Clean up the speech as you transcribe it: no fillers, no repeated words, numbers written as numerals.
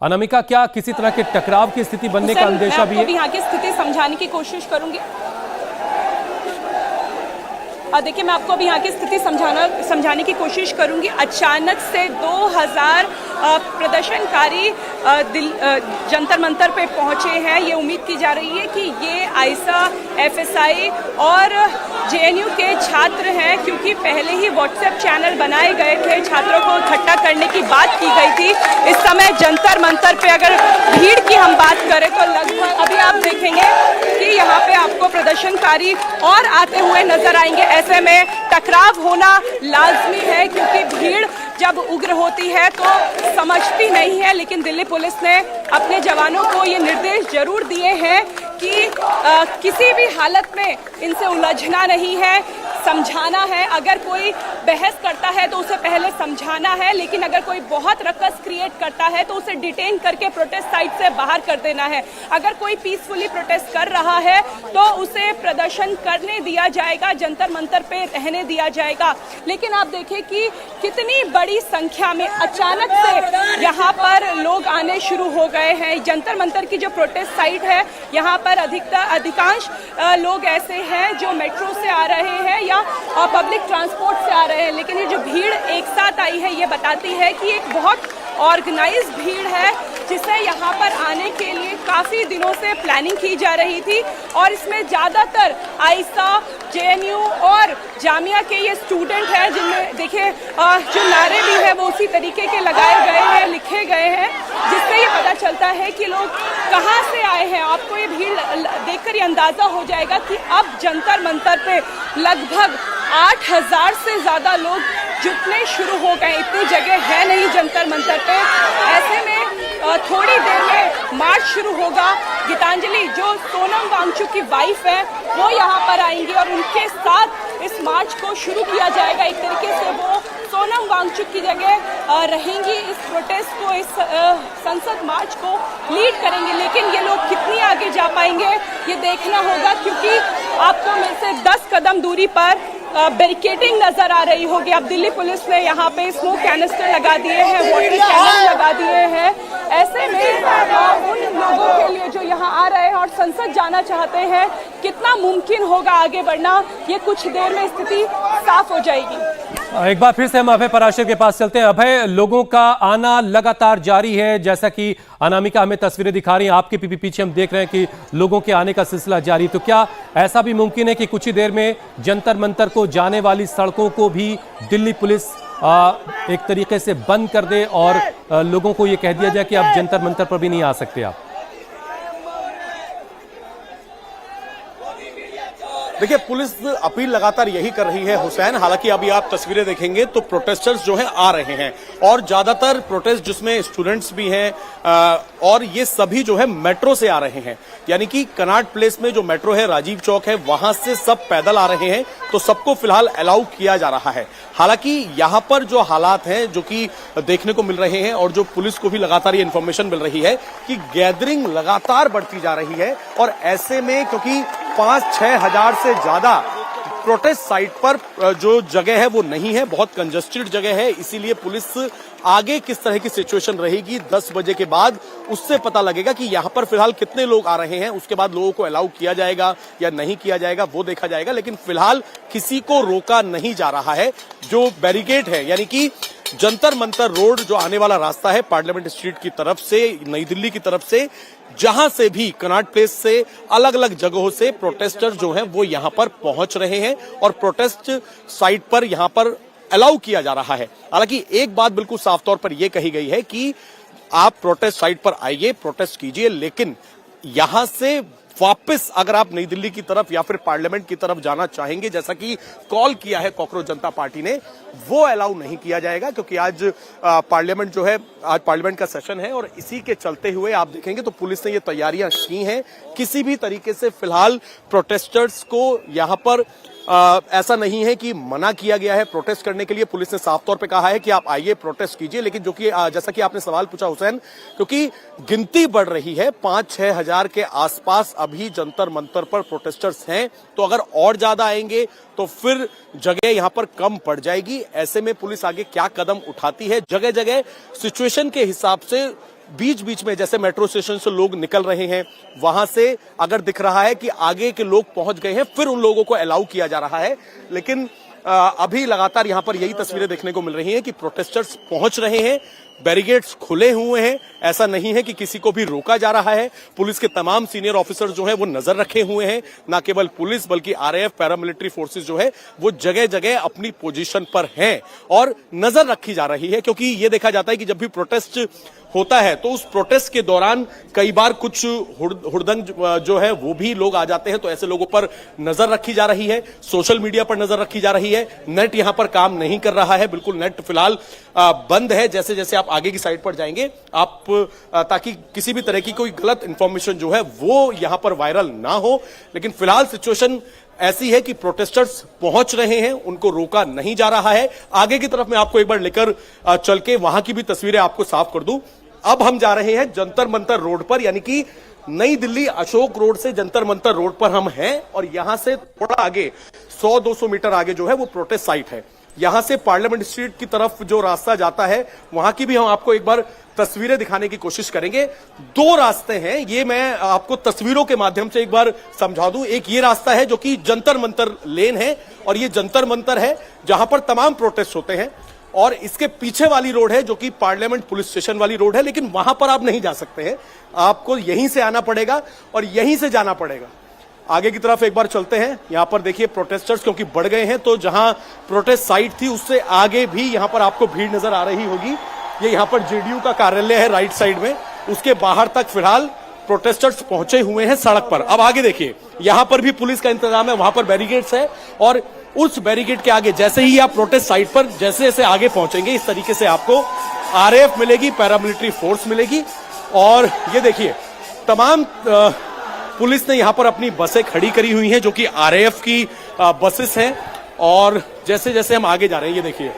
अनामिका, क्या किसी तरह के टकराव की स्थिति बनने का अंदेशा भी है? मैं यहाँ की स्थिति समझाने की कोशिश करूंगी। देखिए, मैं आपको अभी यहाँ की स्थिति समझाने की कोशिश करूंगी। अचानक से 2000 प्रदर्शनकारी जंतर मंतर पे पहुंचे हैं। ये उम्मीद की जा रही है कि ये आईसा, एफएसआई और जेएनयू के छात्र हैं, क्योंकि पहले ही व्हाट्सएप चैनल बनाए गए थे, छात्रों को इकट्ठा करने की बात की गई थी। इस समय जंतर मंतर पे अगर भीड़ की हम बात करें तो लगभग अभी आप देखेंगे कि यहाँ पे आपको प्रदर्शनकारी और आते हुए नजर आएंगे। ऐसे में टकराव होना लाजमी है, क्योंकि भीड़ जब उग्र होती है तो समझती नहीं है। लेकिन दिल्ली पुलिस ने अपने जवानों को ये निर्देश जरूर दिए हैं कि किसी भी हालत में इनसे उलझना नहीं है, समझाना है। अगर कोई बहस करता है तो उसे पहले समझाना है, लेकिन अगर कोई बहुत रकस क्रिएट करता है तो उसे डिटेन करके प्रोटेस्ट साइट से बाहर कर देना है। अगर कोई पीसफुली प्रोटेस्ट कर रहा है तो उसे प्रदर्शन करने दिया जाएगा, जंतर मंतर पे रहने दिया जाएगा। लेकिन आप देखें कि कितनी बड़ी संख्या में अचानक से यहाँ पर लोग आने शुरू हो गए हैं। जंतर मंतर की जो प्रोटेस्ट साइट है, यहाँ पर अधिकांश लोग ऐसे हैं जो मेट्रो से आ रहे हैं या पब्लिक ट्रांसपोर्ट से आ रहे हैं। लेकिन ये जो भीड़ एक साथ आई है, ये बताती है कि एक बहुत ऑर्गेनाइज भीड़ है, जिसे यहाँ पर आने के लिए काफी दिनों से प्लानिंग की जा रही थी। और इसमें ज्यादातर आईसा, जेएनयू और जामिया के ये स्टूडेंट हैं, जिनमें देखिए जो नारे भी है वो उसी तरीके के लगाए गए हैं, लिखे गए हैं, जिससे ये पता चलता है कि लोग कहाँ से आए हैं। आपको ये भीड़ देखकर ये अंदाजा हो जाएगा कि अब जंतर मंतर पे लगभग 8000 से ज्यादा लोग जुटने शुरू हो गए। इतनी जगह है नहीं जंतर मंतर पे। ऐसे में थोड़ी देर में मार्च शुरू होगा। गीतांजलि, जो सोनम वांगचुक की वाइफ है, वो यहाँ पर आएंगी और उनके साथ इस मार्च को शुरू किया जाएगा। एक तरीके से वो सोनम वांगचुक की जगह रहेंगी, इस प्रोटेस्ट को, इस संसद मार्च को लीड करेंगे। लेकिन ये लोग कितनी आगे जा पाएंगे ये देखना होगा, क्योंकि आपको में से 10 कदम दूरी पर बैरिकेडिंग नजर आ रही होगी। अब दिल्ली पुलिस ने यहाँ पे स्मोक कैनिस्टर लगा दिए हैं, वाटर कैनन लगा दिए हैं। ऐसे में उन लोगों के लिए जो यहाँ आ रहे हैं और संसद जाना चाहते हैं, कितना मुमकिन होगा आगे बढ़ना, ये कुछ देर में स्थिति साफ हो जाएगी। एक बार फिर से हम अभय पराशर के पास चलते हैं। अभय, लोगों का आना लगातार जारी है, जैसा कि अनामिका हमें तस्वीरें दिखा रही हैं, आपके पीछे हम देख रहे हैं कि लोगों के आने का सिलसिला जारी। तो क्या ऐसा भी मुमकिन है कि कुछ ही देर में जंतर मंतर को जाने वाली सड़कों को भी दिल्ली पुलिस एक तरीके से बंद कर दे और लोगों को ये कह दिया जाए कि आप जंतर मंतर पर भी नहीं आ सकते आप? देखिए, पुलिस अपील लगातार यही कर रही है हुसैन। हालांकि अभी आप तस्वीरें देखेंगे तो प्रोटेस्टर्स जो हैं आ रहे हैं, और ज्यादातर प्रोटेस्ट जिसमें स्टूडेंट्स भी हैं, और ये सभी जो है मेट्रो से आ रहे हैं। यानी कि कनॉट प्लेस में जो मेट्रो है, राजीव चौक है, वहां से सब पैदल आ रहे हैं। तो सबको फिलहाल अलाउ किया जा रहा है। हालांकि यहां पर जो हालात हैं जो कि देखने को मिल रहे हैं, और जो पुलिस को भी लगातार ये इन्फॉर्मेशन मिल रही है कि गैदरिंग लगातार बढ़ती जा रही है। और ऐसे में क्योंकि 5-6 हजार से ज्यादा प्रोटेस्ट साइट पर जो जगह है वो नहीं है, बहुत कंजस्टेड जगह है, इसीलिए पुलिस आगे किस तरह की सिचुएशन रहेगी 10 बजे के बाद उससे पता लगेगा कि यहां पर फिलहाल कितने लोग आ रहे हैं। उसके बाद लोगों को अलाउ किया जाएगा या नहीं किया जाएगा वो देखा जाएगा। लेकिन फिलहाल किसी को रोका नहीं जा रहा है। जो बैरिकेड है, यानी कि जंतर मंतर रोड जो आने वाला रास्ता है पार्लियामेंट स्ट्रीट की तरफ से, नई दिल्ली की तरफ से, जहां से भी कनॉट प्लेस से अलग अलग जगहों से प्रोटेस्टर जो हैं वो यहां पर पहुंच रहे हैं और प्रोटेस्ट साइट पर यहां पर अलाउ किया जा रहा है। हालांकि एक बात बिल्कुल साफ तौर पर यह कही गई है कि आप प्रोटेस्ट साइट पर आइए, प्रोटेस्ट कीजिए, लेकिन यहां से वापस अगर आप नई दिल्ली की तरफ या फिर पार्लियामेंट की तरफ जाना चाहेंगे, जैसा कि कॉल किया है कॉकरोच जनता पार्टी ने, वो अलाउ नहीं किया जाएगा। क्योंकि आज पार्लियामेंट जो है, आज पार्लियामेंट का सेशन है, और इसी के चलते हुए आप देखेंगे तो पुलिस ने ये तैयारियां की हैं। किसी भी तरीके से फिलहाल प्रोटेस्टर्स को यहां पर ऐसा नहीं है कि मना किया गया है प्रोटेस्ट करने के लिए। पुलिस ने साफ तौर पे कहा है कि आप आइए, प्रोटेस्ट कीजिए। लेकिन जो कि जैसा कि आपने सवाल पूछा हुसैन, क्योंकि गिनती बढ़ रही है, 5-6 हजार के आसपास अभी जंतर मंतर पर प्रोटेस्टर्स हैं, तो अगर और ज्यादा आएंगे तो फिर जगह यहां पर कम पड़ जाएगी। ऐसे में पुलिस आगे क्या कदम उठाती है, जगह जगह सिचुएशन के हिसाब से बीच बीच में जैसे मेट्रो स्टेशन से लोग निकल रहे हैं, वहां से अगर दिख रहा है कि आगे के लोग पहुंच गए हैं, फिर उन लोगों को अलाउ किया जा रहा है। लेकिन अभी लगातार यहां पर यही तस्वीरें देखने को मिल रही हैं कि प्रोटेस्टर्स पहुंच रहे हैं, बैरिकेड्स खुले हुए हैं, ऐसा नहीं है कि किसी को भी रोका जा रहा है। पुलिस के तमाम सीनियर ऑफिसर जो है वो नजर रखे हुए हैं, ना केवल पुलिस बल्कि आरएएफ, पैरामिलिट्री फोर्सेस जो है वो जगह जगह अपनी पोजीशन पर हैं और नजर रखी जा रही है। क्योंकि ये देखा जाता है कि जब भी प्रोटेस्ट होता है तो उस प्रोटेस्ट के दौरान कई बार कुछ हुड़दंग जो है वो भी लोग आ जाते हैं, तो ऐसे लोगों पर नजर रखी जा रही है, सोशल मीडिया पर नजर रखी जा रही है। नेट यहां पर काम नहीं कर रहा है, बिल्कुल नेट फिलहाल बंद है। जैसे जैसे आप आगे की साइड पर जाएंगे आप ताकि किसी भी तरह की कोई गलत इंफॉर्मेशन जो है वो यहां पर वायरल ना हो। लेकिन फिलहाल सिचुएशन ऐसी है कि प्रोटेस्टर्स पहुंच रहे हैं, उनको रोका नहीं जा रहा है। आगे की तरफ मैं आपको एक बार लेकर चल के वहां की भी तस्वीरें आपको साफ कर दूं। अब हम जा रहे हैं जंतर मंतर रोड पर, यानी कि नई दिल्ली अशोक रोड से जंतर मंतर रोड पर हम हैं और यहां से थोड़ा आगे 100-200 मीटर आगे जो है वो प्रोटेस्ट साइट है। यहां से पार्लियामेंट स्ट्रीट की तरफ जो रास्ता जाता है वहां की भी हम आपको एक बार तस्वीरें दिखाने की कोशिश करेंगे। दो रास्ते हैं, ये मैं आपको तस्वीरों के माध्यम से एक बार समझा दूं। एक ये रास्ता है जो कि जंतर मंतर लेन है और ये जंतर मंतर है जहां पर तमाम प्रोटेस्ट होते हैं, और इसके पीछे वाली रोड है जो कि पार्लियामेंट पुलिस स्टेशन वाली रोड है। लेकिन वहां पर आप नहीं जा सकते हैं, आपको यहीं से आना पड़ेगा और यहीं से जाना पड़ेगा। आगे की तरफ एक बार चलते हैं। यहां पर देखिए प्रोटेस्टर्स क्योंकि बढ़ गए हैं, तो जहां प्रोटेस्ट साइट थी उससे आगे भी यहां पर आपको भीड़ नजर आ रही होगी। ये यहां पर जेडीयू का कार्यालय है राइट साइड में, उसके बाहर तक फिलहाल प्रोटेस्टर्स पहुंचे हुए हैं सड़क पर। अब आगे देखिए, यहां पर भी पुलिस का इंतजाम है, वहां पर बैरिकेड्स है और उस बैरिकेड के आगे जैसे ही आप प्रोटेस्ट साइट पर जैसे जैसे आगे पहुंचेंगे इस तरीके से आपको आरएएफ मिलेगी, पैरामिलिट्री फोर्स मिलेगी। और ये देखिए तमाम पुलिस ने यहां पर अपनी बसें खड़ी करी हुई हैं जो कि आरएएफ की बसेस हैं। और जैसे जैसे हम आगे जा रहे हैं ये देखिए